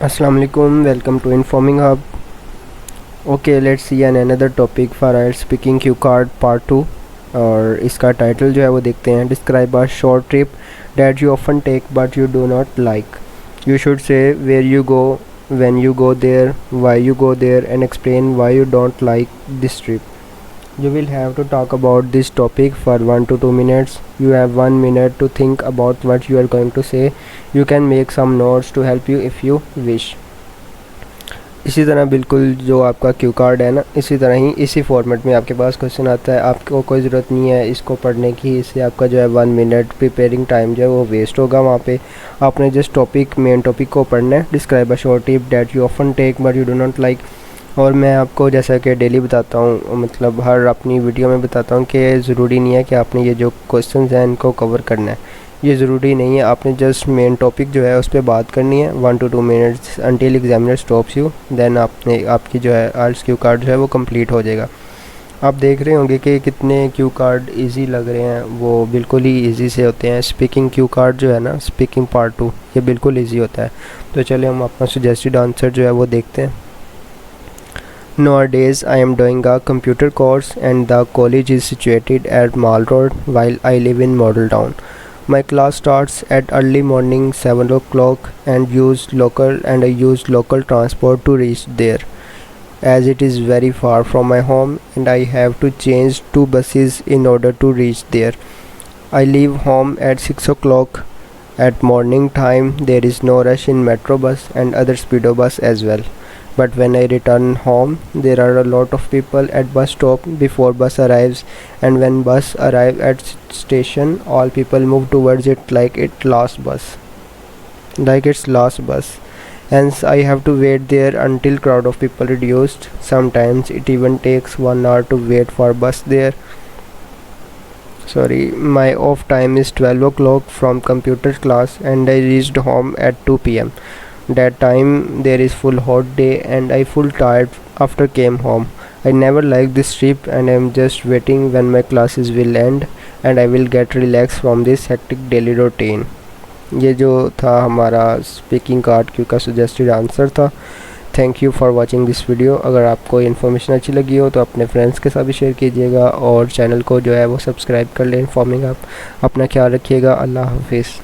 Assalamu alaikum, welcome to Informing Hub. Okay, let's see another topic for IELTS Speaking Cue Card Part 2 और इसका title जो है वो देखते हैं. Describe a short trip that you often take but you do not like. You should say where you go, when you go there, why you go there, and explain why you don't like this trip. You will have to talk about this topic for 1 to 2 minutes. You have 1 minute to think about what you are going to say. You can make some notes to help you if you wish. इसी तरह बिल्कुल जो आपका Q card है ना, इसी तरह ही इसी फॉर्मेट में आपके पास क्वेश्चन आता है. आपको कोई ज़रूरत नहीं है इसको पढ़ने की, इससे आपका जो है 1 मिनट प्रिपेयरिंग टाइम जो है वो वेस्ट होगा. वहाँ पे आपने जस्ट मेन टॉपिक को पढ़ना है. Describe a short trip that you often take but you do not like. और मैं आपको जैसा कि डेली बताता हूँ, मतलब हर अपनी वीडियो में बताता हूँ कि ज़रूरी नहीं है कि आपने ये जो क्वेश्चन हैं इनको कवर करना है. ये ज़रूरी नहीं है, आपने जस्ट मेन टॉपिक जो है उस पर बात करनी है 1 to 2 minutes until examiner stops you. Then आपकी जो है IELTS क्यू कार्ड जो है वो कंप्लीट हो जाएगा. आप देख रहे होंगे कि कितने क्यू कार्ड इजी लग रहे हैं, वो बिल्कुल ही इजी से होते हैं. स्पीकिंग क्यू कार्ड जो है ना, स्पीकिंग पार्ट 2, ये बिल्कुल ईजी होता है. तो चले हम अपना सजेस्टेड आंसर जो है वो देखते हैं. Nowadays, I am doing a computer course and the college is situated at Mall Road while I live in Model Town. My class starts at early morning 7 o'clock and I use local transport to reach there, as it is very far from my home and I have to change 2 buses in order to reach there. I leave home at 6 o'clock. At morning time, there is no rush in metro bus and other speedo bus as well. But when I return home, there are a lot of people at bus stop before bus arrives, and when bus arrive at station, all people move towards it like its last bus. Hence, I have to wait there until crowd of people reduced. Sometimes it even takes 1 hour to wait for bus there. My off time is 12 o'clock from computer class, and I reached home at 2 p.m. That time there is full hot day and I full tired after came home. I never liked this trip and I am just waiting when my classes will end and I will get relaxed from this hectic daily routine. ये जो था हमारा speaking card Q का suggested answer था. Thank you for watching this video. अगर आपको information अच्छी लगी हो तो अपने फ्रेंड्स के साथ भी शेयर कीजिएगा और चैनल को जो है वो सब्सक्राइब कर लें. इन्फॉर्मिंग आप अपना ख्याल रखिएगा. अल्लाह हाफिज़.